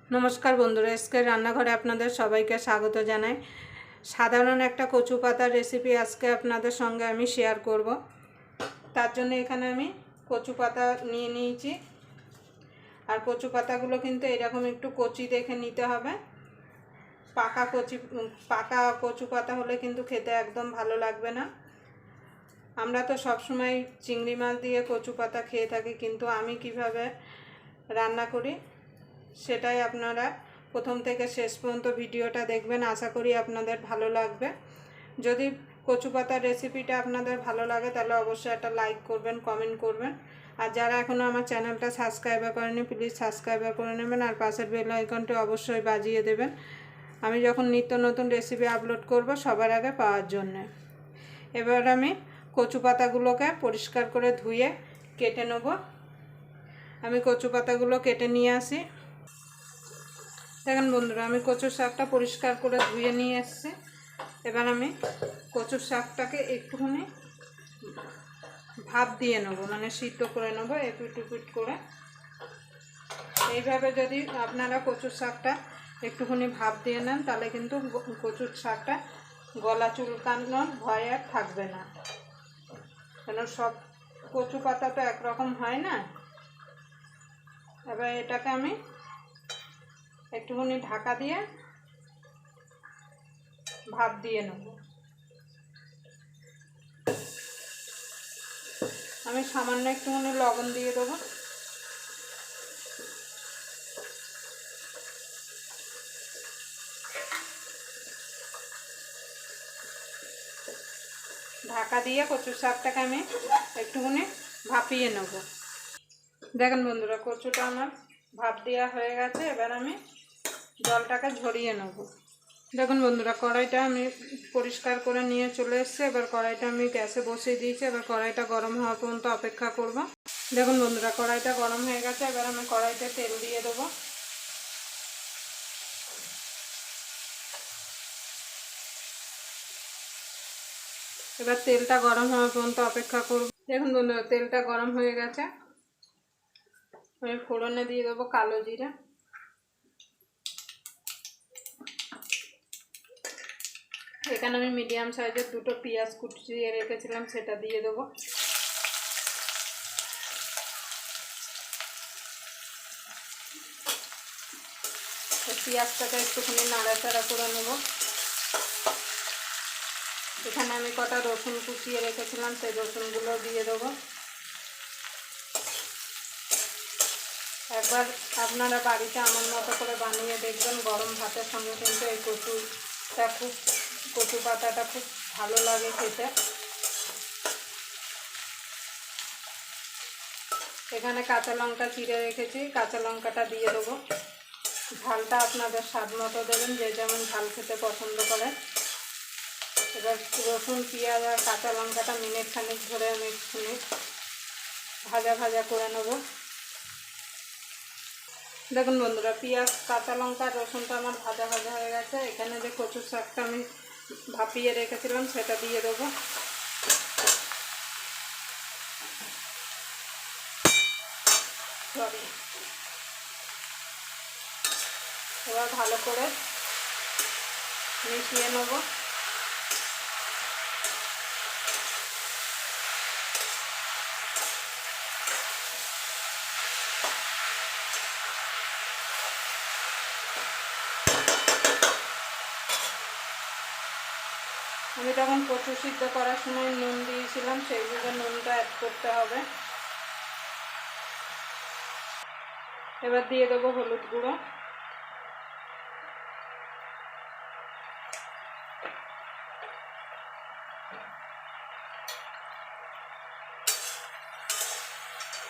नमस्कार बंधुरा आजके रान्नाघरे आपनादेर सबाइके स्वागत जानाई। साधारण एकटा कचु पातार रेसिपि आजके आपनादेर संगे आमी शेयर करब। तार जोन्नो एखाने आमी कचु पाता निये नियेछि और कचु पातागुलो किन्तु एरकम एकटु कचि देखे निते हबे। पाका कचु पाता होले किन्तु खेते एकदम भालो लागबे ना। आमरा तो सब समय चिंगड़ी माछ दिए कचु पाता खेये थाकि, किन्तु आमी किभाबे रान्ना करी सेटाई आपनारा प्रथम थेके शेष पर्यन्त भिडियोटा देखबेन। आशा करी आपनादेर भालो लागबे। यदि कचु पातार रेसिपिटा आपनादेर भालो लागे ताहले अवश्यई एकटा लाइक करबेन, कमेंट करबेन और जारा एखोनो आमार चैनलटा सबस्क्राइब करेननि प्लिज सबस्क्राइब करे नेबेन और पाशेर बेल आइकनटी अवश्यई बाजिए देबेन आमी जखन नित्य नतुन रेसिपि आपलोड करब सबार आगे पाওয়ার जन्य। एबार आमी कचु पातागुलोके परिष्कार करे धुए केटे नेब। आमी कचु पातागुलो केटे निये आसि। देखें बंधुरा आमी कचुर शाकटा परिष्कार करे धुए निये एसेछि। एबार आमी कचुर शाकटाके एकटुखानि भाप दिए नेब, माने सिद्ध करे नेब एपिट उपिट करे। এইভাবে যদি আপনারা কচুর শাকটা একটুখানি ভাপ দিয়ে নেন তাহলে কিন্তু কচুর শাকটা গলা চুলকানোর ভয় আর থাকবে না, কারণ সব কচু পাতা তো একরকম হয় না। এবার এটাকে আমি একটুখানি ঢাকা দিয়ে ভাপ দিয়ে নেব। আমি সামান্য একটুখানি লবণ দিয়ে দেবো। ঢাকা দিয়ে কচুর শাকটাকে আমি একটুখানি ভাপিয়ে নেব। দেখেন বন্ধুরা কচুটা আমার ভাপ দেওয়া হয়ে গেছে। এবার আমি জলটাকে ঝরিয়ে নেব। দেখুন বন্ধুরা কড়াইটা আমি পরিষ্কার করে নিয়ে চলে এসেছি। এবার কড়াইটা আমি গ্যাসে বসিয়ে দিয়েছি। এবার কড়াইটা গরম হওয়া পর্যন্ত অপেক্ষা করব। দেখুন বন্ধুরা কড়াইটা গরম হয়ে গেছে। এবার আমি কড়াইতে তেল দিয়ে দেবো। এবার তেলটা গরম হওয়া পর্যন্ত অপেক্ষা করব। দেখুন বন্ধুরা তেলটা গরম হয়ে গেছে। আমি ফোড়নে দিয়ে দেবো কালো জিরা, এখানে আমি মিডিয়াম সাইজের দুটো পেঁয়াজ কুচিয়ে রেখেছিলাম সেটা দিয়ে দেবো। পেঁয়াজটাকে একটুখানি নাড়াচাড়া করে নেব। এখানে আমি কটা রসুন কুচিয়ে রেখেছিলাম সেই রসুনগুলো দিয়ে দেবো। একবার আপনারা বাড়িতে আমার মতো করে বানিয়ে দেখবেন, গরম ভাতের সঙ্গে কিন্তু এই কচু পাতাটা খুব ভালো লাগে খেতে। এখানে কাঁচা লঙ্কা চিড়ে রেখেছি, কাঁচা লঙ্কাটা দিয়ে দেবো। ঝালটা আপনাদের স্বাদ মতো দেবেন, যে যেমন ঝাল খেতে পছন্দ করে। এবার রসুন পেঁয়াজ আর কাঁচা লঙ্কাটা মিনিট খানিক ধরে আমি একটুখানি ভাজা ভাজা করে নেব। দেখুন বন্ধুরা পেঁয়াজ কাঁচা লঙ্কা রসুনটা আমার ভাজা ভাজা হয়ে গেছে। এখানে যে কচুর শাকটা আমি ভাপিয়ে রেখেছিলাম সেটা দিয়ে দেবো। এবার ভালো করে মিশিয়ে নেব। আমি তখন কচু সিদ্ধ করার সময় নুন দিয়েছিলাম, সেই বুঝে নুনটা অ্যাড করতে হবে। এবার দিয়ে দেবো হলুদ গুঁড়ো,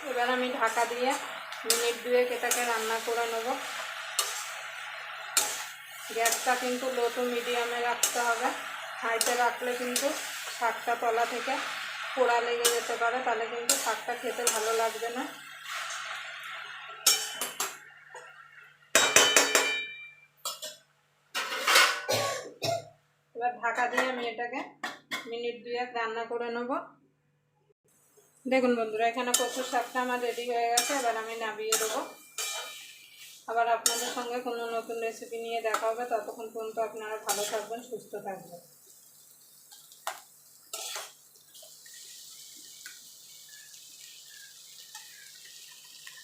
এবার আমি ঢাকা দিয়ে মিনিট দুয়েক এটাকে রান্না করে নেব। গ্যাসটা কিন্তু লো টু মিডিয়ামে রাখতে হবে, হাইতে রাখলে কিন্তু শাকটা তলা থেকে পোড়া লেগে যেতে পারে, তাহলে কিন্তু শাকটা খেতে ভালো লাগবে না। এবার ঢাকা দিয়ে আমি এটাকে মিনিট দুয়েক রান্না করে নেব। দেখুন বন্ধুরা এখানে কচুর শাকটা আমার রেডি হয়ে গেছে। এবার আমি নামিয়ে দেবো। আবার আপনাদের সঙ্গে কোনো নতুন রেসিপি নিয়ে দেখা হবে। ততক্ষণ পর্যন্ত আপনারা ভালো থাকবেন, সুস্থ থাকবেন।